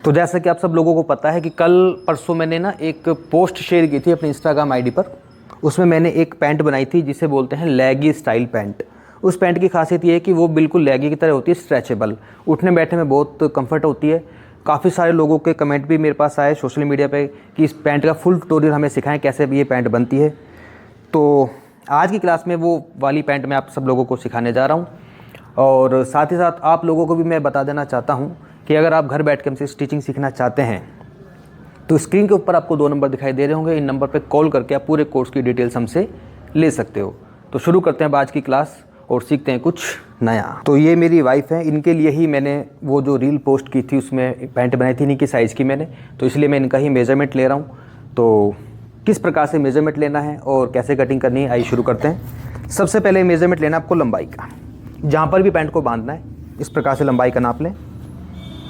तो जैसा कि आप सब लोगों को पता है कि कल परसों मैंने ना एक पोस्ट शेयर की थी अपने इंस्टाग्राम आईडी पर। उसमें मैंने एक पैंट बनाई थी जिसे बोलते हैं लेगी स्टाइल पैंट। उस पैंट की खासियत ये है कि वो बिल्कुल लेगी की तरह होती है, स्ट्रेचेबल, उठने बैठने में बहुत कंफर्ट होती है। काफ़ी सारे लोगों के कमेंट भी मेरे पास आए सोशल मीडिया पे कि इस पैंट का फुल ट्यूटोरियल हमें सिखाएं कैसे भी ये पैंट बनती है। तो आज की क्लास में वो वाली पैंट मैं आप सब लोगों को सिखाने जा रहा हूँ। और साथ ही साथ आप लोगों को भी मैं बता देना चाहता हूँ कि अगर आप घर बैठ के हमसे स्टिचिंग सीखना चाहते हैं तो स्क्रीन के ऊपर आपको 2 नंबर दिखाई दे रहे होंगे। इन नंबर पे कॉल करके आप पूरे कोर्स की डिटेल्स हमसे ले सकते हो। तो शुरू करते हैं आज की क्लास और सीखते हैं कुछ नया। तो ये मेरी वाइफ है, इनके लिए ही मैंने वो जो रील पोस्ट की थी उसमें पैंट बनाई थी, इन्हीं की साइज़ की मैंने, तो इसलिए मैं इनका ही मेजरमेंट ले रहा हूँ। तो किस प्रकार से मेजरमेंट लेना है और कैसे कटिंग करनी है, आइए शुरू करते हैं। सबसे पहले मेजरमेंट लेना है आपको लंबाई का। जहाँ पर भी पैंट को बांधना है इस प्रकार से लंबाई का नाप लें।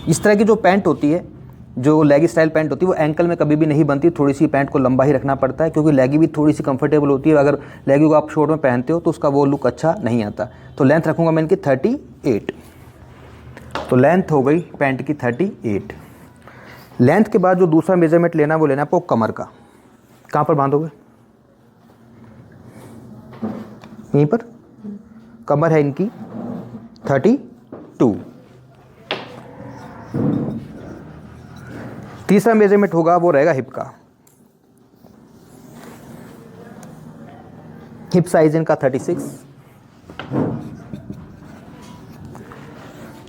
इस तरह की जो पैंट होती है, जो लेगी स्टाइल पैंट होती है, वो एंकल में कभी भी नहीं बनती। थोड़ी सी पैंट को लंबा ही रखना पड़ता है क्योंकि लेगी भी थोड़ी सी कंफर्टेबल होती है। अगर लेगी को आप शॉर्ट में पहनते हो तो उसका वो लुक अच्छा नहीं आता। तो लेंथ रखूँगा मैं इनकी 38। तो लेंथ हो गई पैंट की 38। लेंथ के बाद जो दूसरा मेजरमेंट लेना वो लेना आपको कमर का। कहाँ पर बांधोगे? यहीं पर। कमर है इनकी 32। तीसरा मेजरमेंट होगा वो रहेगा हिप का। हिप साइज इनका 36।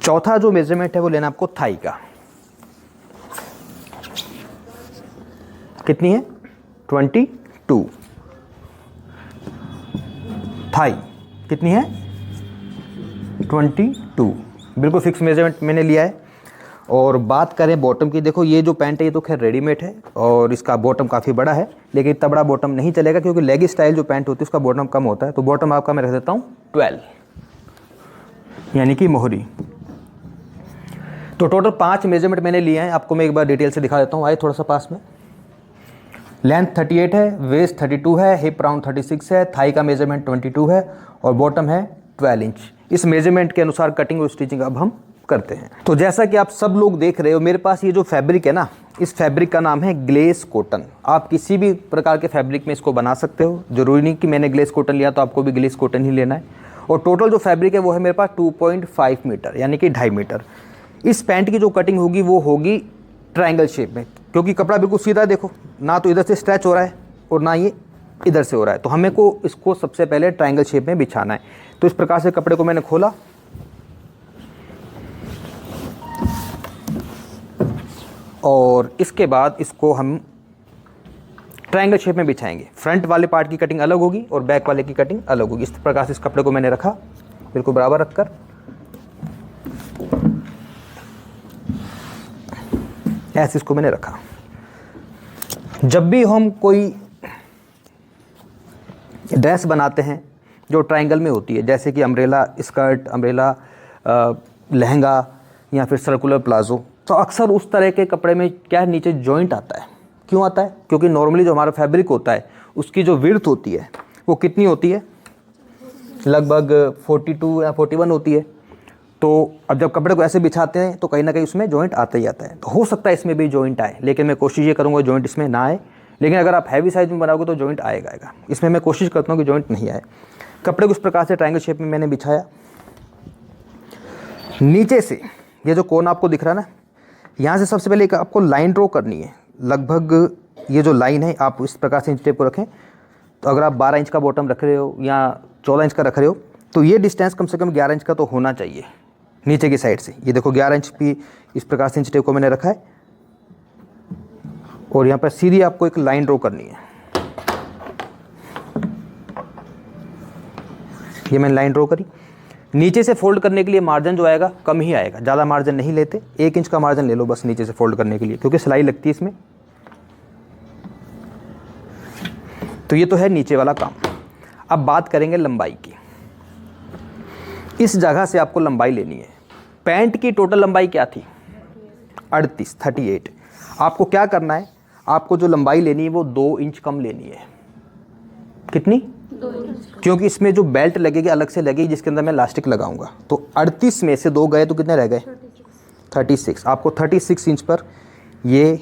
चौथा जो मेजरमेंट है वो लेना आपको थाई का। कितनी है? 22। थाई कितनी है? 22। बिल्कुल फिक्स मेजरमेंट मैंने लिया है। और बात करें बॉटम की, देखो ये जो पैंट है ये तो खैर रेडीमेड है और इसका बॉटम काफ़ी बड़ा है, लेकिन इतना बड़ा बॉटम नहीं चलेगा क्योंकि लेगी स्टाइल जो पैंट होती है उसका बॉटम कम होता है। तो बॉटम आपका मैं रख देता हूँ 12, यानी कि मोहरी। तो टोटल 5 मेजरमेंट मैंने लिए हैं, आपको मैं एक बार डिटेल से दिखा देता हूँ। आए थोड़ा सा पास में। लेंथ 38 है, वेस्ट 32 है, हिप राउंड 36 है, थाई का मेजरमेंट 22 है और बॉटम है 12 इंच। इस मेजरमेंट के अनुसार कटिंग और स्टिचिंग अब हम करते हैं। तो जैसा कि आप सब लोग देख रहे हो, मेरे पास ये जो फैब्रिक है ना, इस फैब्रिक का नाम है ग्लेस कॉटन। आप किसी भी प्रकार के फैब्रिक में इसको बना सकते हो, जरूरी नहीं कि मैंने ग्लेस कॉटन लिया तो आपको भी ग्लेस कॉटन ही लेना है। और टोटल जो फैब्रिक है वो है मेरे पास 2.5 मीटर, यानी कि 2.5 मीटर। इस पैंट की जो कटिंग होगी वो होगी ट्रायंगल शेप में, क्योंकि कपड़ा बिल्कुल सीधा, देखो ना तो इधर से स्ट्रेच हो रहा है और ना ये इधर से हो रहा है। तो हमें को इसको सबसे पहले ट्रायंगल शेप में बिछाना है। तो इस प्रकार से कपड़े को मैंने खोला और इसके बाद इसको हम ट्रायंगल शेप में बिछाएंगे। फ्रंट वाले पार्ट की कटिंग अलग होगी और बैक वाले की कटिंग अलग होगी। इस प्रकार से इस कपड़े को मैंने रखा बिल्कुल बराबर रखकर। ऐसे इसको मैंने रखा। जब भी हम कोई ड्रेस बनाते हैं जो ट्रायंगल में होती है, जैसे कि अम्ब्रेला स्कर्ट, अम्ब्रेला लहंगा या फिर सर्कुलर प्लाजो, तो अक्सर उस तरह के कपड़े में क्या है, नीचे जॉइंट आता है। क्यों आता है? क्योंकि नॉर्मली जो हमारा फैब्रिक होता है उसकी जो विड्थ होती है वो कितनी होती है? लगभग 42 या 41 होती है। तो अब जब कपड़े को ऐसे बिछाते हैं तो कहीं ना कहीं उसमें जॉइंट आता ही आता है। तो हो सकता है इसमें भी जॉइंट आए, लेकिन मैं कोशिश ये करूँगा जॉइंट इसमें ना आए। लेकिन अगर आप हैवी साइज में बनाओगे तो जॉइंट आएगा। इसमें मैं कोशिश करता हूँ कि जॉइंट नहीं आए। कपड़े को इस प्रकार से ट्रायंगल शेप में मैंने बिछाया। नीचे से ये जो कोना आपको दिख रहा है ना, यहाँ से सबसे पहले एक आपको लाइन ड्रॉ करनी है। लगभग ये जो लाइन है आप इस प्रकार से इंच टेप को रखें। तो अगर आप 12 इंच का बॉटम रख रहे हो या 14 इंच का रख रहे हो तो ये डिस्टेंस कम से कम 11 इंच का तो होना चाहिए नीचे की साइड से। ये देखो 11 इंच भी इस प्रकार से इंच टेप को मैंने रखा है और यहाँ पर सीधी आपको एक लाइन ड्रॉ करनी है। ये मैंने लाइन ड्रॉ करी। नीचे से फोल्ड करने के लिए मार्जिन जो आएगा कम ही आएगा, ज़्यादा मार्जिन नहीं लेते। 1 इंच का मार्जिन ले लो बस नीचे से फोल्ड करने के लिए, क्योंकि सिलाई लगती है इसमें। तो ये तो है नीचे वाला काम। अब बात करेंगे लंबाई की। इस जगह से आपको लंबाई लेनी है। पैंट की टोटल लंबाई क्या थी? 38। आपको क्या करना है, आपको जो लंबाई लेनी है वो 2 इंच कम लेनी है। कितनी? 2 इंच। क्योंकि इसमें जो बेल्ट लगेगी अलग से लगेगी जिसके अंदर मैं इलास्टिक लगाऊंगा। तो 38 में से 2 गए तो कितने रह गए? 36। आपको 36 इंच पर ये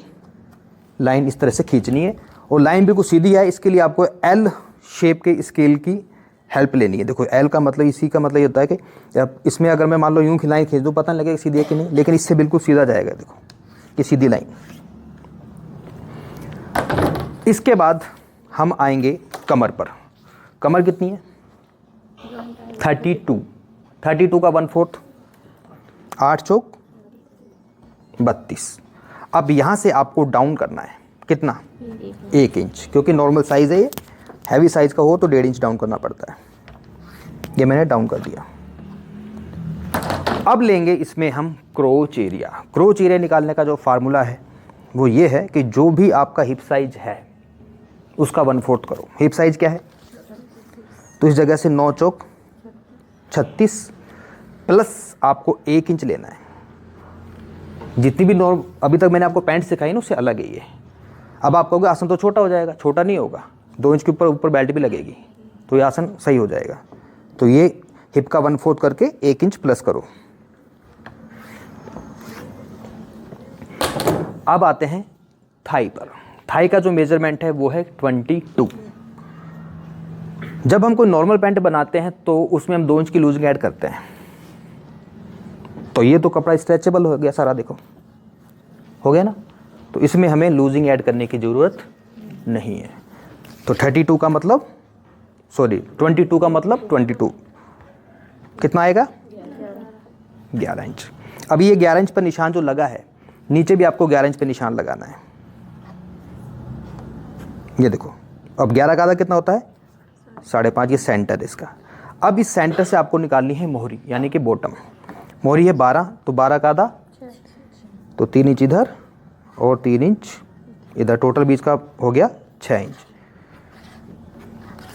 लाइन इस तरह से खींचनी है और लाइन बिल्कुल सीधी है। इसके लिए आपको एल शेप के स्केल की हेल्प लेनी है। देखो एल का मतलब, इसी का मतलब ये होता है कि अब इसमें अगर मैं मान लो यूँ की लाइन खींच दूँ, पता नहीं लगेगा सीधी है कि नहीं, लेकिन इससे बिल्कुल सीधा जाएगा। देखो ये सीधी लाइन। इसके बाद हम आएंगे कमर पर। कमर कितनी है? 32। 32 का 1/4, 8 चौक 32। अब यहाँ से आपको डाउन करना है कितना? 1 इंच, क्योंकि नॉर्मल साइज़ है ये। हैवी साइज़ का हो तो 1.5 इंच डाउन करना पड़ता है। ये मैंने डाउन कर दिया। अब लेंगे इसमें हम क्रोच एरिया। क्रोच एरिया निकालने का जो फार्मूला है वो ये है कि जो भी आपका हिप साइज है उसका 1/4 करो। हिप साइज क्या है? तो इस जगह से 9 चौक 36 प्लस आपको 1 इंच लेना है। जितनी भी नॉर्म अभी तक मैंने आपको पैंट सिखाई ना उससे अलग है ये। अब आप कहोगे आसन तो छोटा हो जाएगा, छोटा नहीं होगा, 2 इंच के ऊपर बेल्ट भी लगेगी तो ये आसन सही हो जाएगा। तो ये हिप का 1/4 करके 1 इंच प्लस करो। अब आते हैं थाई पर। थाई का जो मेजरमेंट है वो है 22। जब हम कोई नॉर्मल पैंट बनाते हैं तो उसमें हम 2 इंच की लूजिंग ऐड करते हैं। तो ये तो कपड़ा स्ट्रेचेबल हो गया सारा, देखो हो गया ना। तो इसमें हमें लूजिंग ऐड करने की ज़रूरत नहीं है। तो 32 का मतलब 22 का मतलब 22 कितना आएगा? 11 इंच। अब ये 11 इंच पर निशान जो लगा है, नीचे भी आपको 11 इंच पे निशान लगाना है। ये देखो, अब 11 का आधा कितना होता है? 5.5। ये सेंटर है इसका। अब इस सेंटर से आपको निकालनी है मोहरी, यानी कि बॉटम। मोहरी है 12, तो 12 का आधा तो 3 इंच इधर और 3 इंच इधर, टोटल बीच का हो गया 6 इंच।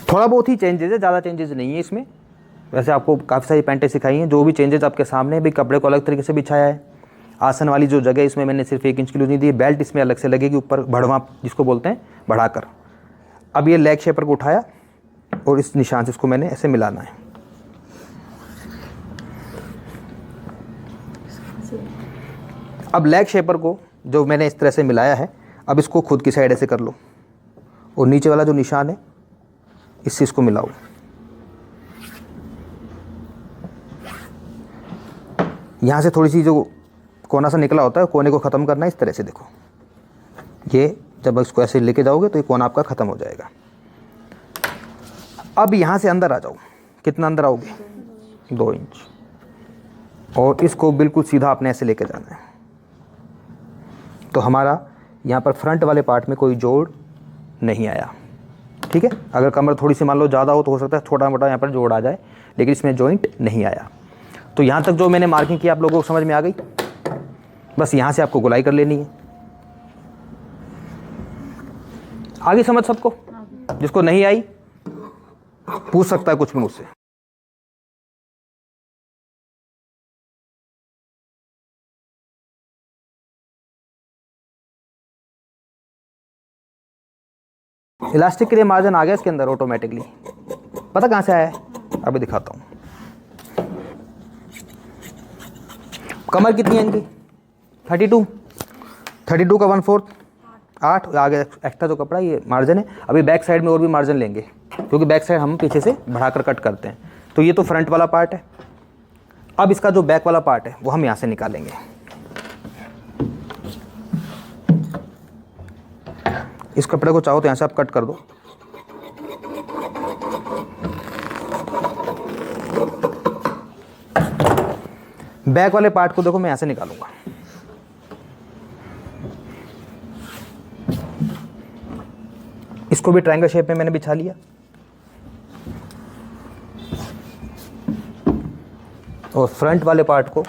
थोड़ा बहुत ही चेंजेस है, ज़्यादा चेंजेस नहीं है इसमें। वैसे आपको काफ़ी सारी पैंटें सिखाई हैं। जो भी चेंजेस आपके सामने भी, कपड़े को अलग तरीके से बिछाया है। आसन वाली जो जगह इसमें मैंने सिर्फ 1 इंच की लूजिंग दी है। बेल्ट इसमें अलग से लगेगी ऊपर, बढ़वा जिसको बोलते हैं, बढ़ाकर। अब ये लेग शेपर को उठाया और इस निशान से इसको मैंने ऐसे मिलाना है। अब लेग शेपर को जो मैंने इस तरह से मिलाया है, अब इसको खुद की साइड ऐसे कर लो और नीचे वाला जो निशान है इससे इसको मिलाओ। यहाँ से थोड़ी सी जो कोना सा निकला होता है, कोने को ख़त्म करना है इस तरह से। देखो ये जब इसको ऐसे लेके जाओगे तो ये कोना आपका ख़त्म हो जाएगा। अब यहाँ से अंदर आ जाओ। कितना अंदर आओगे? 2 इंच। और इसको बिल्कुल सीधा आपने ऐसे लेके जाना है। तो हमारा यहाँ पर फ्रंट वाले पार्ट में कोई जोड़ नहीं आया। ठीक है, अगर कमर थोड़ी सी मान लो ज़्यादा हो तो हो सकता है छोटा मोटा यहाँ पर जोड़ आ जाए, लेकिन इसमें जॉइंट नहीं आया। तो यहाँ तक जो मैंने मार्किंग की आप लोगों को समझ में आ गई। बस यहाँ से आपको गोलाई कर लेनी है। आगे समझ सबको? जिसको नहीं आई पूछ सकता है कुछ भी मुझसे। इलास्टिक के लिए मार्जिन आ गया इसके अंदर ऑटोमेटिकली। पता कहाँ से आया है? अभी दिखाता हूँ। कमर कितनी है इनकी? 32। 32 का 1/4 8। आगे एक्स्ट्रा जो कपड़ा ये मार्जिन है। अभी बैक साइड में और भी मार्जिन लेंगे, क्योंकि बैक साइड हम पीछे से बढ़ाकर कट करते हैं। तो ये तो फ्रंट वाला पार्ट है। अब इसका जो बैक वाला पार्ट है वो हम यहाँ से निकालेंगे। इस कपड़े को चाहो तो यहाँ से आप कट कर दो। बैक वाले पार्ट को देखो मैं यहाँ से निकालूंगा। इसको भी ट्रायंगल शेप में मैंने बिछा लिया और फ्रंट वाले पार्ट को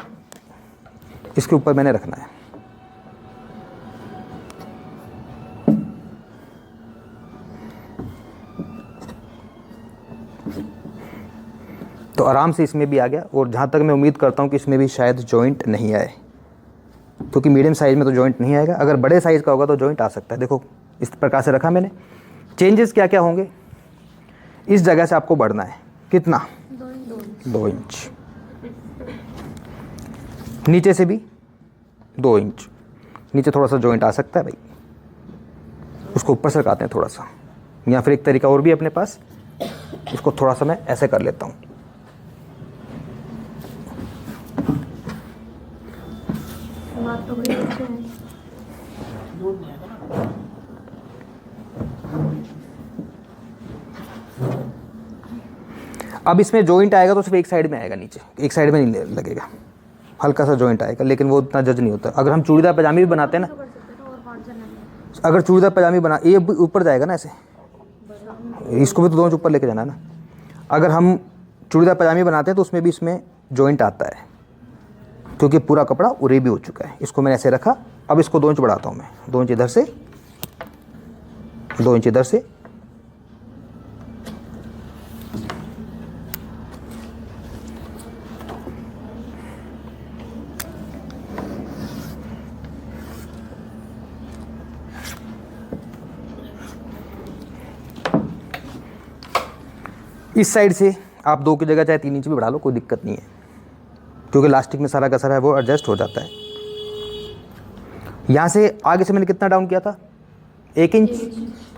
इसके ऊपर मैंने रखना है। तो आराम से इसमें भी आ गया। और जहाँ तक मैं उम्मीद करता हूँ कि इसमें भी शायद जॉइंट नहीं आए, क्योंकि मीडियम साइज़ में तो जॉइंट नहीं आएगा। अगर बड़े साइज़ का होगा तो जॉइंट आ सकता है। देखो इस प्रकार से रखा मैंने। चेंजेस क्या क्या होंगे? इस जगह से आपको बढ़ना है। कितना? 2 इंच। नीचे से भी 2 इंच नीचे थोड़ा सा जॉइंट आ सकता है भाई, उसको ऊपर सरकाते हैं थोड़ा सा, या फिर एक तरीका और भी अपने पास, इसको थोड़ा सा मैं ऐसे कर लेता हूँ। अब इसमें जॉइंट आएगा तो सिर्फ एक साइड में आएगा, नीचे एक साइड में नहीं लगेगा, हल्का सा जॉइंट आएगा, लेकिन वो उतना जज नहीं होता। अगर हम चूड़ीदार पजामी भी बनाते हैं ना, अगर चूड़ीदार पजामी बना, ये ऊपर जाएगा ना ऐसे, इसको भी तो 2 इंच ऊपर लेके जाना है ना। अगर हम चूड़ीदार पजामी बनाते हैं तो उसमें भी इसमें जॉइंट आता है, क्योंकि पूरा कपड़ा उरे भी हो चुका है। इसको मैंने ऐसे रखा, अब इसको 2 इंच बढ़ाता हूँ मैं, 2 इंच इधर से, 2 इंच इधर से, इस साइड से आप 2 की जगह चाहे 3 इंच भी बढ़ा लो, कोई दिक्कत नहीं है, क्योंकि लास्टिक में सारा का सारा है वो एडजस्ट हो जाता है। यहाँ से आगे से मैंने कितना डाउन किया था, 1 इंच,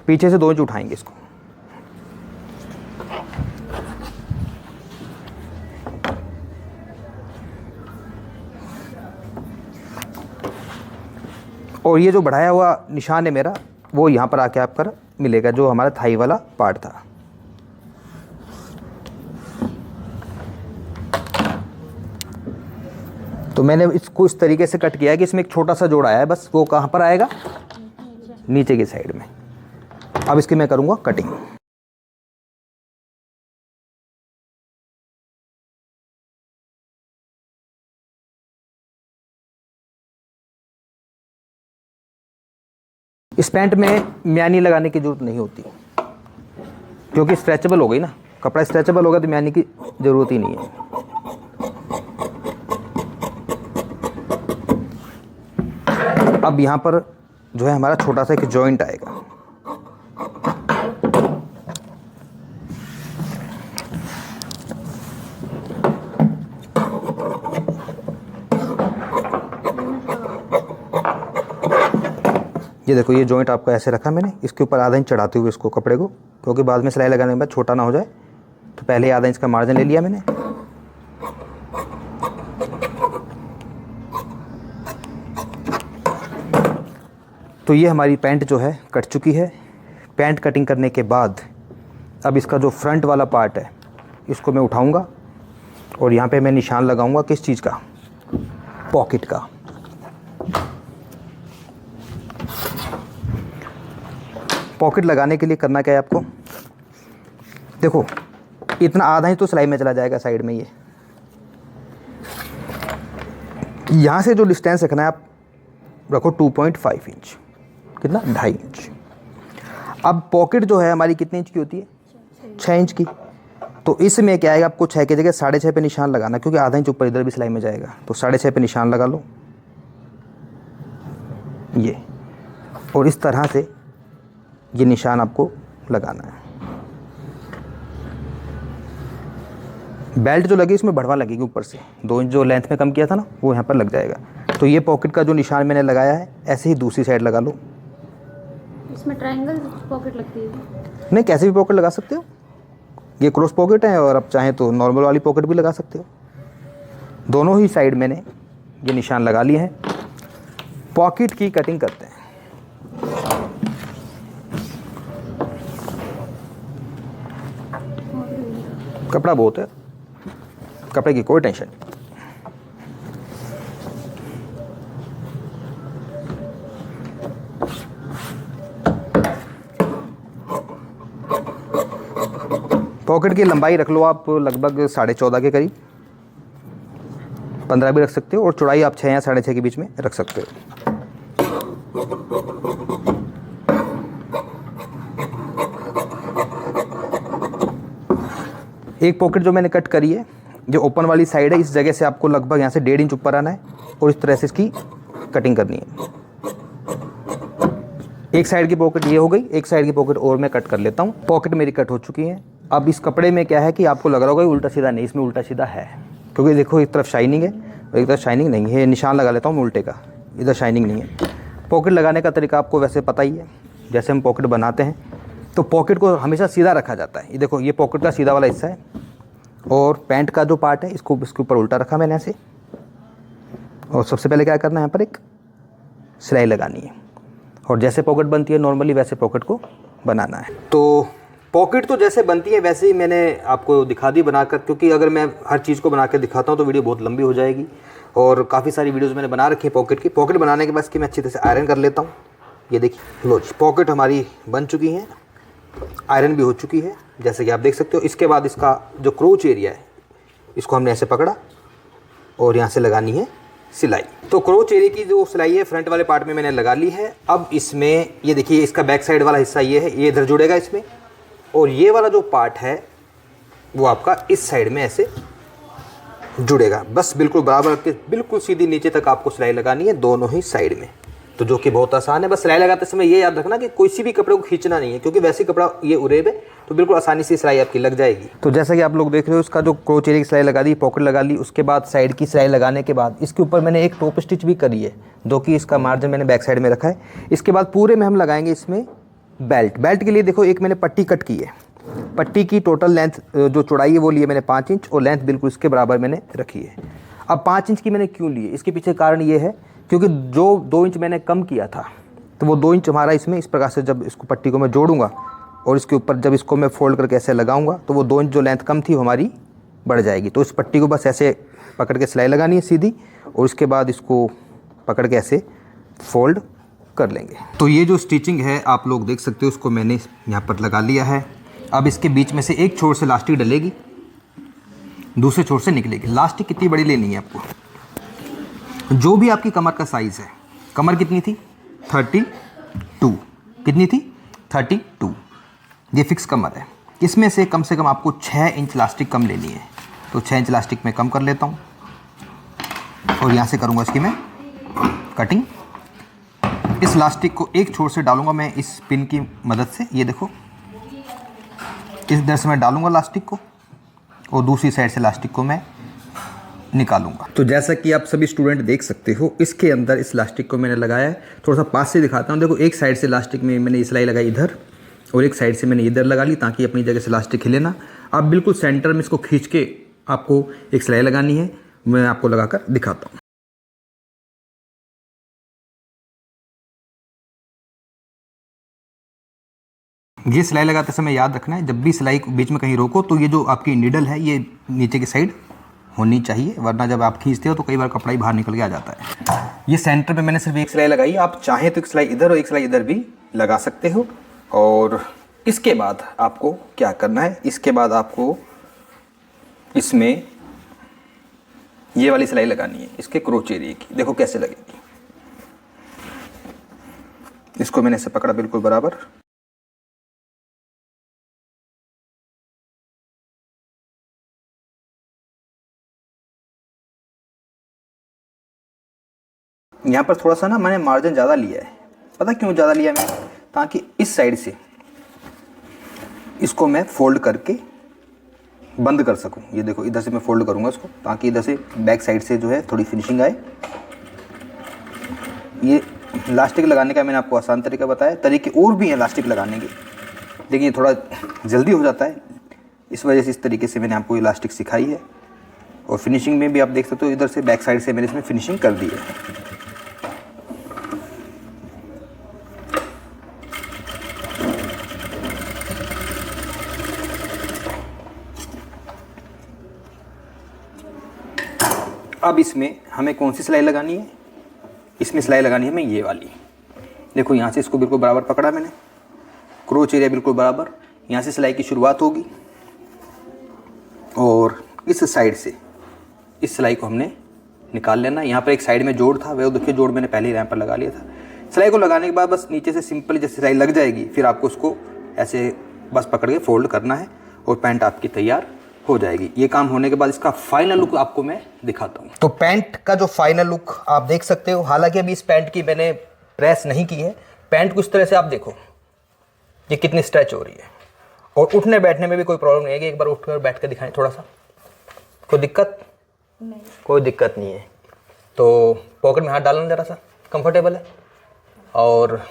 पीछे से 2 इंच उठाएंगे इसको। और ये जो बढ़ाया हुआ निशान है मेरा, वो यहाँ पर आके आपका मिलेगा, जो हमारा थाई वाला पार्ट था। तो मैंने इसको इस तरीके से कट किया है कि इसमें एक छोटा सा जोड़ आया है, बस वो कहाँ पर आएगा, नीचे की साइड में। अब इसकी मैं करूँगा कटिंग। इस पैंट में म्यानी लगाने की जरूरत नहीं होती, क्योंकि स्ट्रेचेबल हो गई ना, कपड़ा स्ट्रेचेबल होगा तो म्यानी की ज़रूरत ही नहीं है। अब यहाँ पर जो है हमारा छोटा सा एक जॉइंट आएगा, ये देखो, ये जॉइंट आपका ऐसे रखा मैंने, इसके ऊपर आधा इंच चढ़ाते हुए इसको कपड़े को, क्योंकि बाद में सिलाई लगाने के बाद छोटा ना हो जाए, तो पहले आधा इंच का मार्जिन ले लिया मैंने। तो ये हमारी पैंट जो है कट चुकी है। पैंट कटिंग करने के बाद अब इसका जो फ्रंट वाला पार्ट है इसको मैं उठाऊंगा और यहाँ पे मैं निशान लगाऊंगा, किस चीज़ का, पॉकेट का। पॉकेट लगाने के लिए करना क्या है आपको, देखो इतना आधा ही तो सिलाई में चला जाएगा साइड में, ये यहाँ से जो डिस्टेंस रखना है आप रखो 2.5 इंच, कितना, 2.5 इंच। अब पॉकेट जो है हमारी कितने इंच की होती है, 6 इंच की। तो इसमें क्या आएगा, आपको 6 की जगह 6.5 पे निशान लगाना, क्योंकि आधा इंच ऊपर इधर भी सिलाई में जाएगा, तो 6.5 पे निशान लगा लो ये, और इस तरह से ये निशान आपको लगाना है। बेल्ट जो लगी इसमें बढ़वा लगेगी ऊपर से, 2 इंच जो लेंथ में कम किया था ना, वो यहाँ पर लग जाएगा। तो ये पॉकेट का जो निशान मैंने लगाया है, ऐसे ही दूसरी साइड लगा लो। इसमें ट्रायंगल पॉकेट लगती है? नहीं, कैसे भी पॉकेट लगा सकते हो, ये क्रॉस पॉकेट है, और आप चाहें तो नॉर्मल वाली पॉकेट भी लगा सकते हो। दोनों ही साइड मैंने ये निशान लगा लिए हैं। पॉकेट की कटिंग करते हैं। कपड़ा बहुत है, कपड़े की कोई टेंशन नहीं। पॉकेट की लंबाई रख लो आप लगभग 14.5 के करीब, 15 भी रख सकते हो, और चौड़ाई आप 6 या 6.5 के बीच में रख सकते हो। एक पॉकेट जो मैंने कट करी है, जो ओपन वाली साइड है, इस जगह से आपको लगभग यहाँ से 1.5 इंच ऊपर आना है, और इस तरह से इसकी कटिंग करनी है। एक साइड की पॉकेट ये हो गई, एक साइड की पॉकेट और मैं कट कर लेता हूँ। पॉकेट मेरी कट हो चुकी है। अब इस कपड़े में क्या है कि आपको लग रहा होगा उल्टा सीधा, नहीं, इसमें उल्टा सीधा है, क्योंकि देखो एक तरफ शाइनिंग है और एक तरफ शाइनिंग नहीं है। निशान लगा लेता हूँ मैं उल्टे का, इधर शाइनिंग नहीं है। पॉकेट लगाने का तरीका आपको वैसे पता ही है, जैसे हम पॉकेट बनाते हैं तो पॉकेट को हमेशा सीधा रखा जाता है। ये देखो, ये पॉकेट का सीधा वाला हिस्सा है और पैंट का जो पार्ट है इसको इसके ऊपर उल्टा रखा मैंने ऐसे। और सबसे पहले क्या करना है, यहाँ पर एक सिलाई लगानी है और जैसे पॉकेट बनती है नॉर्मली वैसे पॉकेट को बनाना है। तो पॉकेट तो जैसे बनती है वैसे ही मैंने आपको दिखा दी बनाकर, क्योंकि अगर मैं हर चीज़ को बना के दिखाता हूँ तो वीडियो बहुत लंबी हो जाएगी और काफ़ी सारी वीडियोस मैंने बना रखी है पॉकेट की। पॉकेट बनाने के बाद इसकी मैं अच्छी तरह से आयरन कर लेता हूँ। ये देखिए, लो जी, पॉकेट हमारी बन चुकी हैं, आयरन भी हो चुकी है जैसे कि आप देख सकते हो। इसके बाद इसका जो क्रोच एरिया है इसको हमने ऐसे पकड़ा और यहाँ से लगानी है सिलाई। तो क्रोच एरिया की जो सिलाई है फ्रंट वाले पार्ट में मैंने लगा ली है। अब इसमें ये देखिए, इसका बैक साइड वाला हिस्सा ये है, ये इधर जुड़ेगा इसमें, और ये वाला जो पार्ट है वो आपका इस साइड में ऐसे जुड़ेगा। बस बिल्कुल बराबर रख के बिल्कुल सीधी नीचे तक आपको सिलाई लगानी है दोनों ही साइड में, तो जो कि बहुत आसान है। बस सिलाई लगाते समय ये याद रखना कि कोई सी भी कपड़े को खींचना नहीं है, क्योंकि वैसे कपड़ा ये उरेब है तो बिल्कुल आसानी से सिलाई आपकी लग जाएगी। तो जैसा कि आप लोग देख रहे हो, इसका जो क्रोच एरिया की सिलाई लगा दी, पॉकेट लगा ली, उसके बाद साइड की सिलाई लगाने के बाद इसके ऊपर मैंने एक टॉप स्टिच भी करी है, जो कि इसका मार्जिन मैंने बैक साइड में रखा है। इसके बाद पूरे में हम लगाएंगे इसमें बेल्ट। बेल्ट के लिए देखो, एक मैंने पट्टी कट की है। पट्टी की टोटल लेंथ जो चौड़ाई है वो ली है मैंने 5 इंच और लेंथ बिल्कुल इसके बराबर मैंने रखी है। अब 5 इंच की मैंने क्यों ली है, इसके पीछे कारण ये है क्योंकि जो 2 इंच मैंने कम किया था तो वो 2 इंच हमारा इसमें इस प्रकार से जब इसको पट्टी को मैं जोड़ूंगा और इसके ऊपर जब इसको मैं फोल्ड करके ऐसे लगाऊंगा तो वो 2 इंच जो लेंथ कम थी वो हमारी बढ़ जाएगी। तो इस पट्टी को बस ऐसे पकड़ के सिलाई लगानी है सीधी, और इसके बाद इसको पकड़ के ऐसे फोल्ड कर लेंगे। तो ये जो स्टिचिंग है आप लोग देख सकते हो, उसको मैंने यहाँ पर लगा लिया है। अब इसके बीच में से एक छोर से लास्टिक डलेगी, दूसरे छोर से निकलेगी। लास्टिक कितनी बड़ी लेनी है आपको, जो भी आपकी कमर का साइज़ है। कमर कितनी थी 32, कितनी थी 32, ये फिक्स कमर है। इसमें से कम आपको 6 इंच लास्टिक कम लेनी है, तो 6 इंच लास्टिक मैं कम कर लेता हूँ और यहाँ से करूँगा इसकी मैं कटिंग। इस लास्टिक को एक छोर से डालूंगा मैं इस पिन की मदद से। ये देखो, इस तरह से मैं डालूंगा लास्टिक को और दूसरी साइड से लास्टिक को मैं निकालूंगा। तो जैसा कि आप सभी स्टूडेंट देख सकते हो, इसके अंदर इस लास्टिक को मैंने लगाया है। थोड़ा सा पास से दिखाता हूँ। देखो, एक साइड से लास्टिक में मैंने सिलाई लगाई इधर और एक साइड से मैंने इधर लगा ली, ताकि अपनी जगह से लास्टिक हिले ना। अब बिल्कुल सेंटर में इसको खींच के आपको एक सिलाई लगानी है, मैं आपको लगाकर दिखाता हूँ। ये सिलाई लगाते समय याद रखना है, जब भी सिलाई को बीच में कहीं रोको तो ये जो आपकी नीडल है ये नीचे की साइड होनी चाहिए, वरना जब आप खींचते हो तो कई बार कपड़ा ही बाहर निकल के आ जाता है। ये सेंटर पे मैंने सिर्फ एक सिलाई लगाई, आप चाहें तो एक सिलाई इधर और एक सिलाई इधर भी लगा सकते हो। और इसके बाद आपको क्या करना है, इसके बाद आपको इसमें ये वाली सिलाई लगानी है, इसके क्रोच एरिया की। देखो कैसे लगेगी। इसको मैंने ऐसे पकड़ा बिल्कुल बराबर, यहाँ पर थोड़ा सा ना मैंने मार्जिन ज़्यादा लिया है। पता क्यों ज़्यादा लिया मैंने, ताकि इस साइड से इसको मैं फोल्ड करके बंद कर सकूँ। ये देखो, इधर से मैं फोल्ड करूँगा इसको, ताकि इधर से बैक साइड से जो है थोड़ी फिनिशिंग आए। ये लास्टिक लगाने का मैंने आपको आसान तरीका बताया, तरीके और भी हैं लास्टिक लगाने के, लेकिन थोड़ा जल्दी हो जाता है, इस वजह से इस तरीके से मैंने आपको ये लास्टिक सिखाई है। और फिनिशिंग में भी आप देख सकते हो, इधर से बैक साइड से मैंने इसमें फिनिशिंग कर दी है। अब इसमें हमें कौन सी सिलाई लगानी है, इसमें सिलाई लगानी है हमें ये वाली। देखो, यहाँ से इसको बिल्कुल बराबर पकड़ा मैंने, क्रोच एरिया बिल्कुल बराबर, यहाँ से सिलाई की शुरुआत होगी और इस साइड से इस सिलाई को हमने निकाल लेना। यहाँ पर एक साइड में जोड़ था, वह देखिए जोड़ मैंने पहले ही यहाँ पर लगा लिया था। सिलाई को लगाने के बाद बस नीचे से सिंपल जैसे सिलाई लग जाएगी, फिर आपको उसको ऐसे बस पकड़ के फोल्ड करना है और पैंट आपकी तैयार हो जाएगी। ये काम होने के बाद इसका फाइनल लुक आपको मैं दिखाता हूँ। तो पैंट का जो फाइनल लुक आप देख सकते हो, हालांकि अभी इस पैंट की मैंने प्रेस नहीं की है। पैंट को इस तरह से आप देखो, ये कितनी स्ट्रेच हो रही है, और उठने बैठने में भी कोई प्रॉब्लम नहीं है। एक बार उठ कर बैठ कर दिखाएं थोड़ा सा, कोई दिक्कत नहीं, कोई दिक्कत नहीं है। तो पॉकेट में हाथ डालना जरा सा, कंफर्टेबल है। और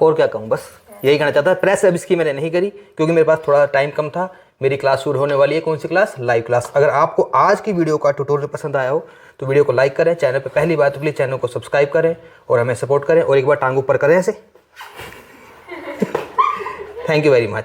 क्या कहूँ, बस यही कहना चाहता था। प्रेस अब इसकी मैंने नहीं करी क्योंकि मेरे पास थोड़ा टाइम कम था। मेरी क्लास शुरू होने वाली है, कौन सी क्लास? Live class. अगर आपको आज की वीडियो का ट्यूटोरियल पसंद आया हो तो वीडियो को लाइक करें, चैनल पे पहली बार तो प्लीज़ चैनल को सब्सक्राइब करें और हमें सपोर्ट करें, और एक बार टांग ऊपर करें ऐसे। Thank you very much.